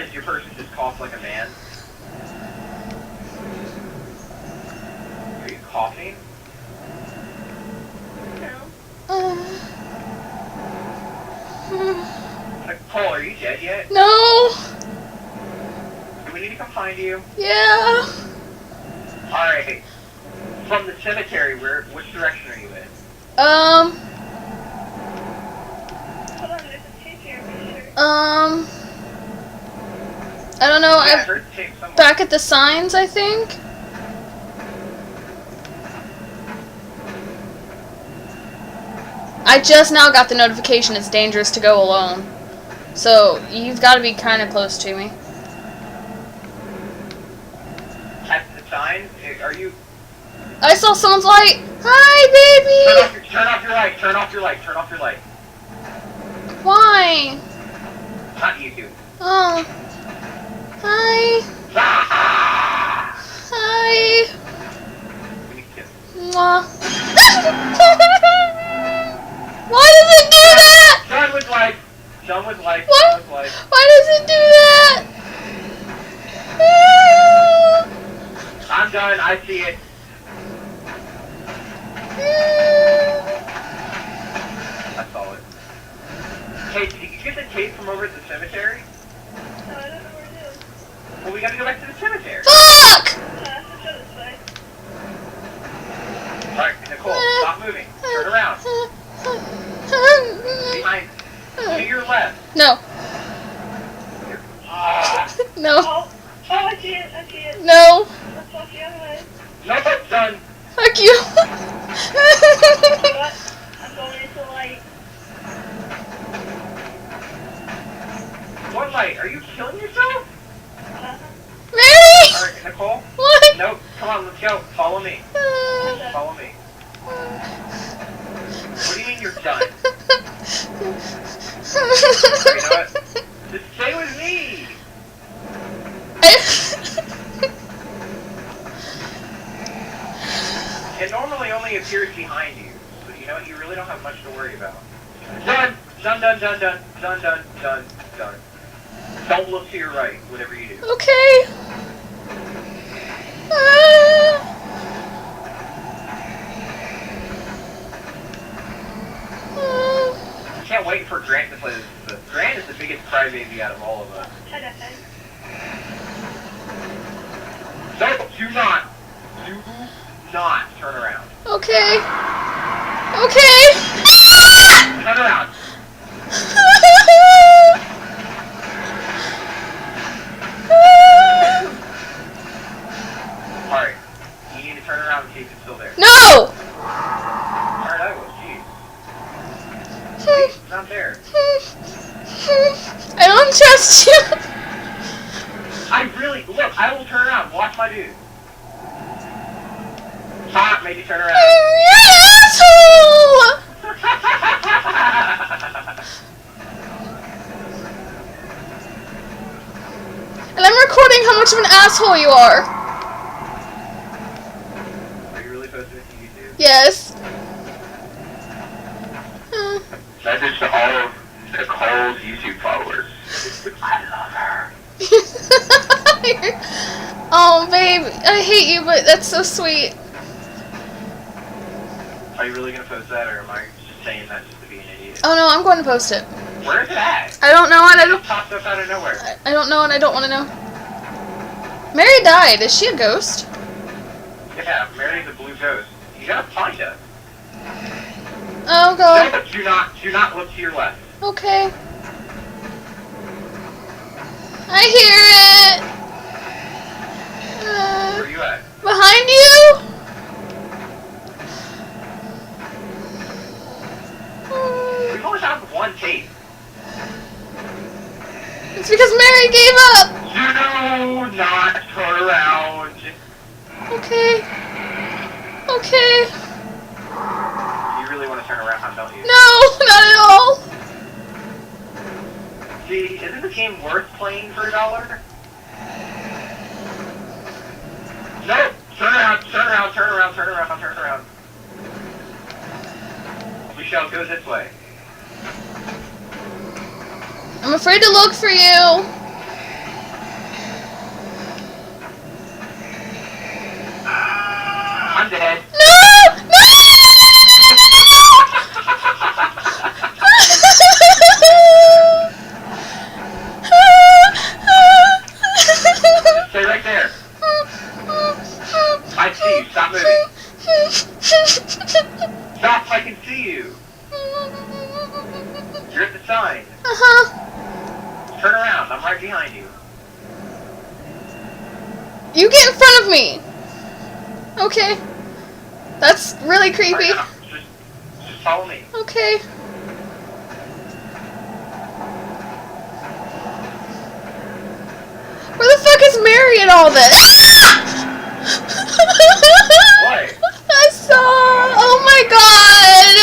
realize your person just coughs like a man? Are you coughing? No. Nicole, are you dead yet? No. Do we need to come find you? Yeah. Alright. From the cemetery, which direction are you in? Um. Hold on, there's a tape here, I'm pretty sure. I don't know. Yeah, I heard the tape somewhere. Back at the signs, I think. I just now got the notification it's dangerous to go alone. So, you've got to be kind of close to me. At the sign? Are you... I saw someone's light. Hi, baby! Turn off your light. Turn off your light. Turn off your light. Why? Not you two. Oh. Hi. Ah! Hi. Give me a kiss. Mwah. Why does it do that? Done with life. Done with life. What? Done with life. Why does it do that? I'm done. I see it. I saw it. Hey, did you get the tape from over at the cemetery? No, I don't know where it is. Well, we gotta go back to the cemetery. Fuck! Let's go this way. Alright, Nicole, stop moving. Turn around. Behind. To your left. No. Ah. No. Oh, I see it, I see it. No. Let's walk the other way. No, that's done. Fuck you. I'm going into the light. What light? Are you killing yourself? Mary! Alright, Nicole? What? No, come on, let's go. Follow me. Follow me. What do you mean you're done? Alright, you know what? Just stay with me! It normally only appears behind you, so you know what? You really don't have much to worry about. Done! Done, done, done, done, done, done, done, done. Don't look to your right, whatever you do. Okay. Can't wait for Grant to play this. Grant is the biggest crybaby out of all of us. No, do not turn around. Okay. Okay. Turn around. Alright, you need to turn around and see if it's still there. No! Alright, I will. Jeez. It's not there. I don't trust you. I really... Look, I will turn around. Watch my dude. Stop, maybe turn around. You asshole! And I'm recording how much of an asshole you are. Are you really posting this to YouTube? Yes. Message to all of Nicole's YouTube followers. I love her. Oh, babe, I hate you, but that's so sweet. Are you really going to post that, or am I just saying that just to be an idiot? Oh no, I'm going to post it. Where is it at? I don't know, and I It don't. just popped up out of nowhere. I don't know, and I don't want to know. Mary died. Is she a ghost? Yeah, Mary's a blue ghost. You gotta find us. Oh god. No, do not look to your left. Okay. I hear it. Where are you at? Behind you? We've only found one tape. It's because Mary gave up. Do not turn around. Okay. Okay. You really want to turn around, don't you? No, not at all. See, isn't this game worth playing for $1? No! Turn around, turn around, turn around, turn around, turn around. We shall go this way. I'm afraid to look for you. I'm dead. No! No! Stay right there. I see you. Stop moving. Stop, I can see you. You're at the sign. Uh-huh. Turn around. I'm right behind you. You get in front of me. Okay. That's really creepy. Right now. Just follow me. Okay. Where the fuck is Mary in all this? What? I saw. Oh my god.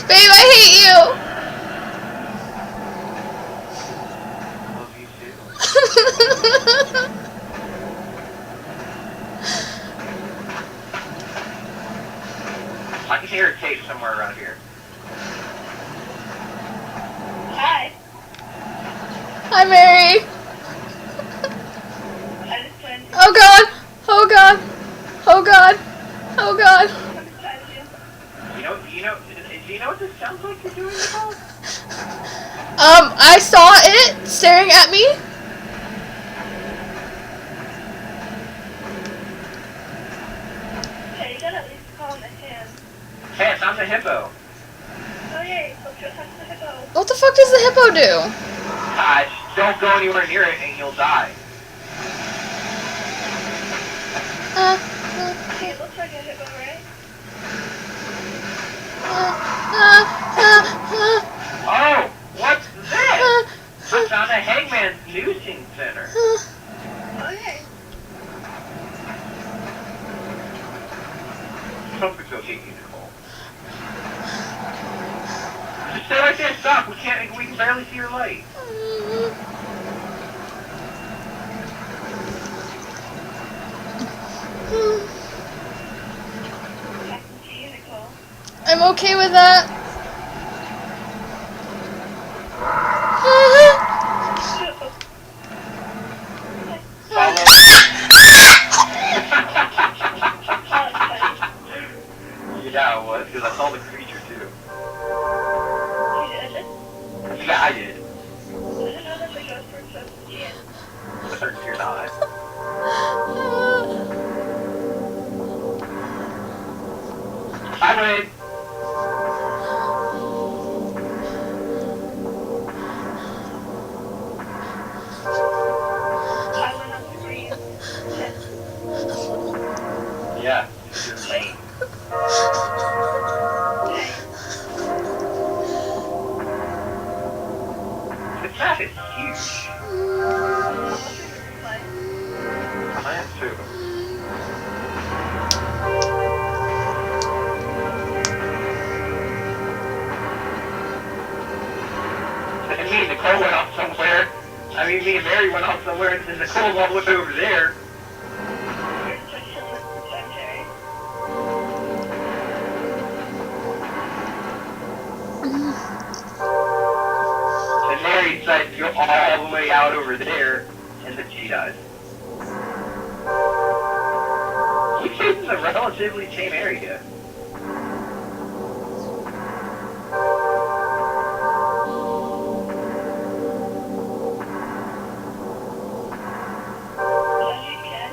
Babe, I hate you. I love you too. I can hear a tape somewhere around here. Hi. Hi, Mary. I just went. Oh god. Oh god. Oh god. Oh god. I'm beside you. Do you know what this sounds like you're doing, Nicole? I saw it staring at me. Hey, you gotta at least call him a hand. Hey, I'm the hippo. Oh yay, let's go talk to the hippo. What the fuck does the hippo do? Gosh, don't go anywhere near it and you'll die. Hey, it looks like a hippo, right? Oh, what's this? I found a Hangman's Noosing Center. Oh yay. Something's gonna take you, Nicole. Just stay right there, stop. We can barely see your light. I can see you, Nicole. I'm okay with that. Follow. Oh, it's funny. Yeah, it was, because I saw the creature too. You did it? Yeah, I did. I didn't know that the ghost were supposed to see it. But you're not. I win. I went on screen. Yeah. You're late. Hey, This map is huge. how much is your replay? I am too. And me and Nicole went off somewhere. I mean, me and Mary went off somewhere, and then Nicole's all the way over there. You're such a cemetery. And Mary decided to go all the way out over there, and then she died. We stayed in a relatively tame area. As you can.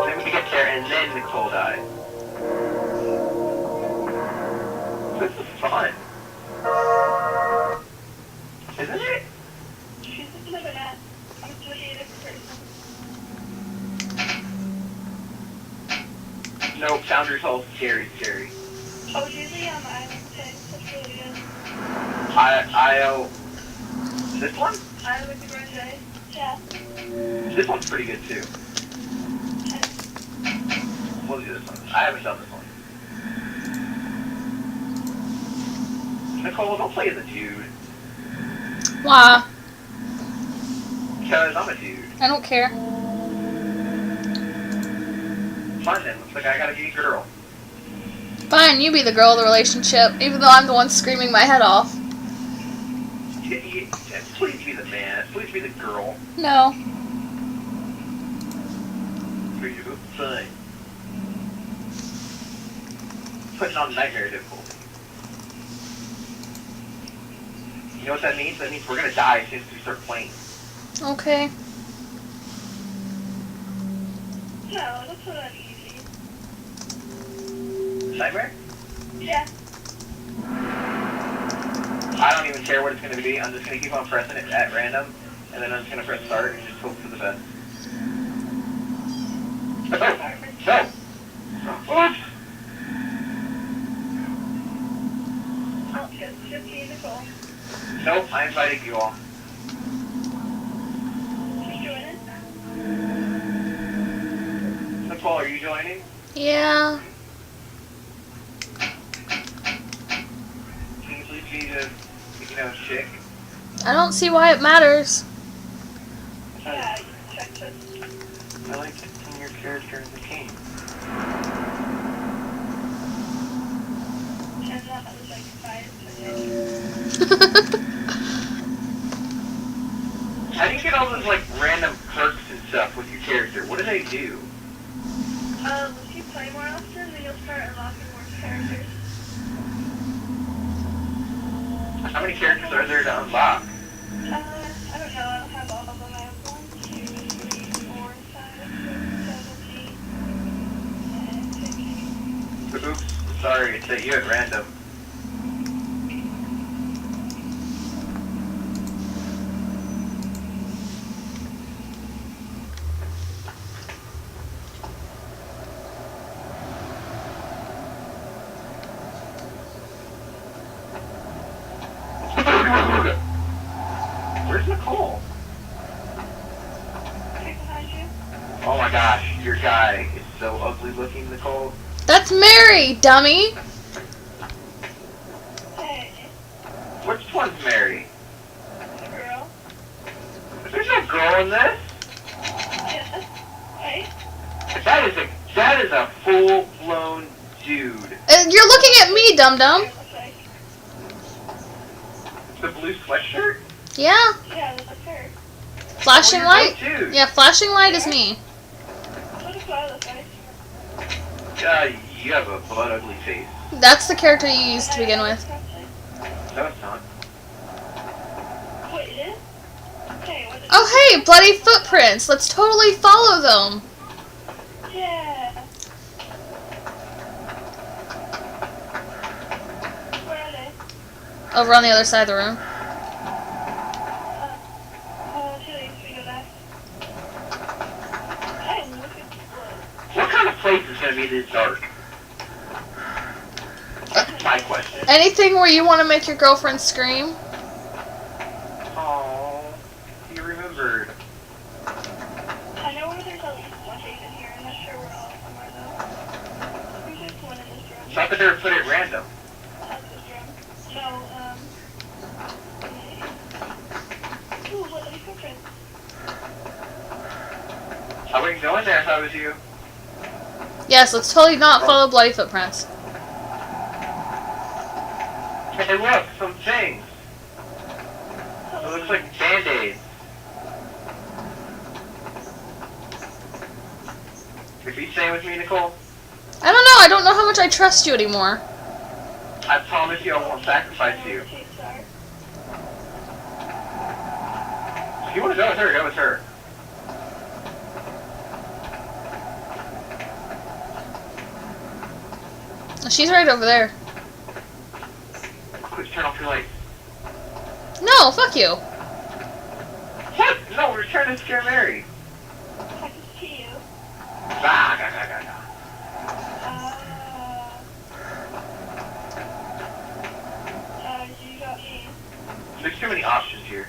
Then we get there, and then Nicole died. This is fun. Isn't it? She's a bit of an ass. I'm still a different person. Nope, Founders Hall's scary. Oh, she's the island thing. That's really good. This one? Island Grande. Yeah. This one's pretty good too. We'll do this one. I haven't done this one. Nicole, don't play as a dude. Why? Because I'm a dude. I don't care. Fine then, looks like I gotta be a girl. Fine, you be the girl of the relationship, even though I'm the one screaming my head off. Please be the man. Please be the girl. No. for your fun. Putting on nightmare difficulty. You know what that means? That means we're gonna die as soon as we start playing. Okay. No, that's not easy. Nightmare? Yeah. I don't even care what it's gonna be. I'm just gonna keep on pressing it at random, and then I'm just gonna press start and just hope for the best. No! Oops! Oh, just me and Nicole. Nope, I invited you all. Just joining. Nicole, are you joining? Yeah. Can you please be the, chick? I don't see why it matters. Yeah, check this. I like putting your character in the game. And that was like 5 minutes. How do you get all those, random perks and stuff with your character? What do they do? If you play more often, then you'll start unlocking more characters. How many characters are there to unlock? I don't know. I don't have all of them. I have 1, 2, 3, 4, 5, 6, 7, 8, and 16. Oops, sorry, it's at you at random. Where's Nicole? Right behind you. Oh my gosh, your guy is so ugly looking, Nicole. That's Mary, dummy. Hey, Which one's Mary? the girl. There's no girl in this. Yeah. Right? That is a full-blown dude. You're looking at me, dum-dum. It looks like. The blue sweatshirt? Yeah. Yeah, that looks her. Flashing Oh, light? you're so cute. Yeah, flashing light is me. What does I look like? You have a butt ugly face. That's the character you used to begin with. No, it's not. Wait, it is? Hey, what is Oh, hey, bloody footprints. Let's totally follow them. Yeah. Where are they? Over on the other side of the room. Too late to go back. Hey, look at the What kind of place is going to be this dark? That's my question. Anything where you want to make your girlfriend scream? Oh, you remembered. I know where there's at least one cave in here. I'm not sure where all somewhere though. There's just one in this room. Thought that they were put at random. That's this room. No, ooh, what are these footprints? I wouldn't go in there if I was you. Yes, let's totally not follow bloody footprints. Hey, look, some things. It looks like Band-Aids. Are you staying with me, Nicole? I don't know. I don't know how much I trust you anymore. I promise you I won't sacrifice you. If you want to go with her, go with her. She's right over there. Quick, turn off your lights. No, fuck you. What? No, we're trying to scare Mary. I can see you. Ah, ga, ga, ga, ga. You got me. There's too many options here.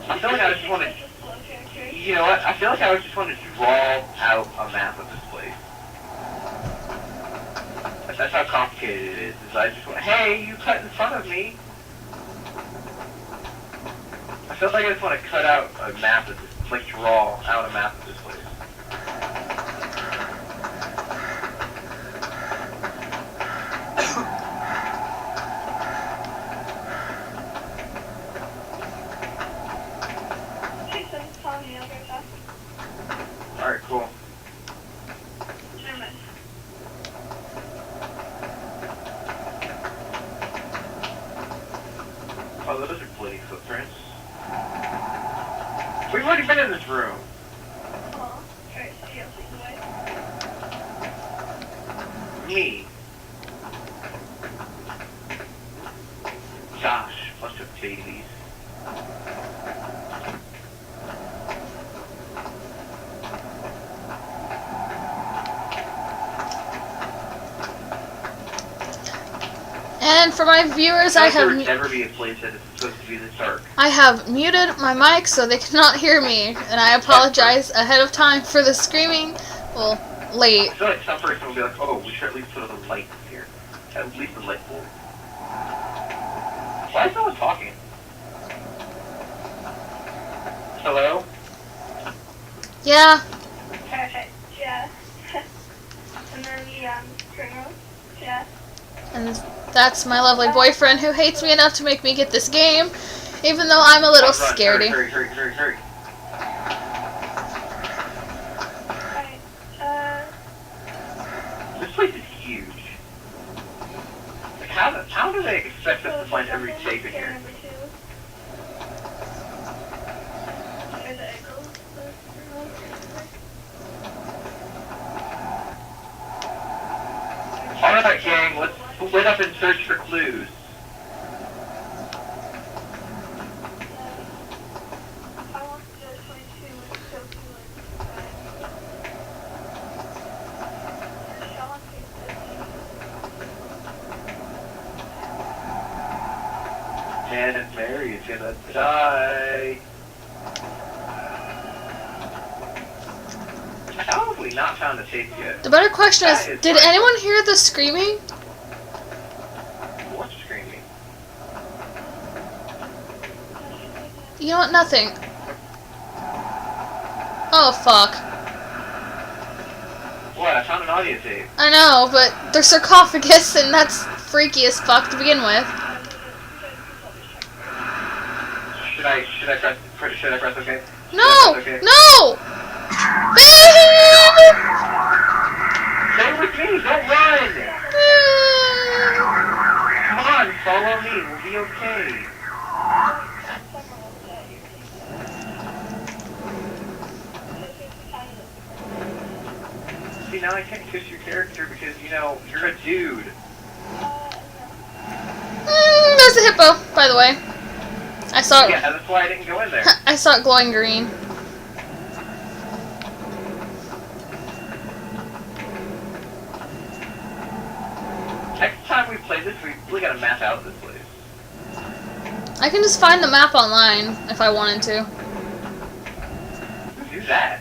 I feel like I just want to... You know what? I feel like I just want to draw out a map of this place. That's how complicated it is. I just want, hey, you cut in front of me. I feel like I just want to cut out a map of this, like draw out a map of this place. you've been in this room? Oh, alright, somebody else lead the way. Me. Josh, bunch of babies. And for my viewers, I There would have never be a place that is supposed to be this dark. muted my mic so they cannot hear me, and I apologize ahead of time for the screaming. Well, late. I feel like some person will be like, oh, we should at least put a light here. At least a light bulb. Why is no one talking? Hello? Yeah, Okay, yeah. And then the, spring room. Yeah. and that's my lovely boyfriend who hates me enough to make me get this game, even though I'm a little Run, scaredy. Hurry, hurry, hurry, hurry. Alright, This place is huge. Like, how do they expect us to find every tape in here? Number 2. There's the echo. Alright, gang, let's split up and search for clues. I want the 22 with Sophie Lynn. Sean Page 15. And Mary is gonna die. How have we not found the tape yet? The better question That is, is did right. anyone hear the screaming? What's screaming? You know what? Nothing. Oh, fuck. What? I found an audio tape. I know, but they're sarcophagus, and that's freaky as fuck to begin with. Should I press okay? No! Okay. No! Babe! Stay with me, don't run! Come on, follow me, we'll be okay. See, now I can't kiss your character because, you know, you're a dude. There's a hippo, by the way. I saw it. Yeah, that's why I didn't go in there. I saw it glowing green. Next time we play this, we really gotta map out this place. I can just find the map online if I wanted to. Do that.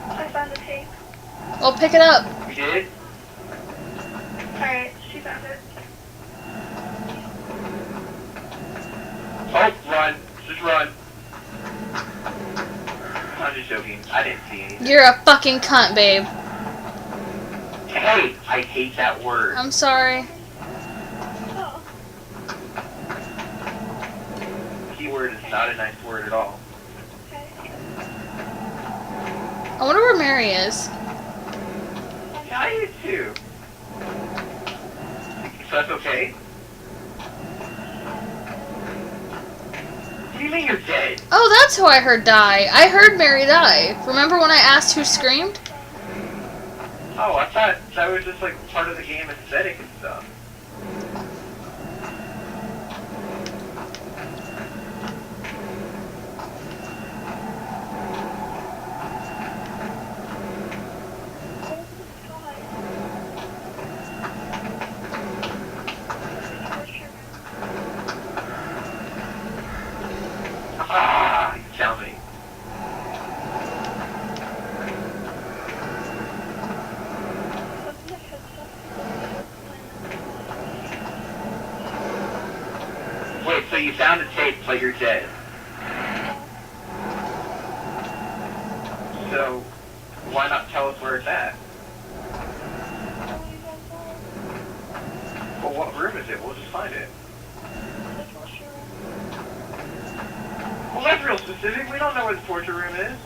I found the tape. Well, pick it up. You did? Alright, she found it. Oh, run. Just run. I'm just joking. I didn't see anything. You're a fucking cunt, babe. Hey, I hate that word. I'm sorry. Oh, Keyword is not a nice word at all. okay. I wonder where Mary is. Yeah, I did too. So that's okay? What do you mean you're dead? Oh, that's who I heard die. I heard Mary die. Remember when I asked who screamed? Oh, I thought that was just like part of the game aesthetic and stuff. Ah, you tell me. Wait, so you found a tape, but you're dead. So, why not tell us where it's at? Well, what room is it? We'll just find it. Well, that's real specific. We don't know where the torture room is.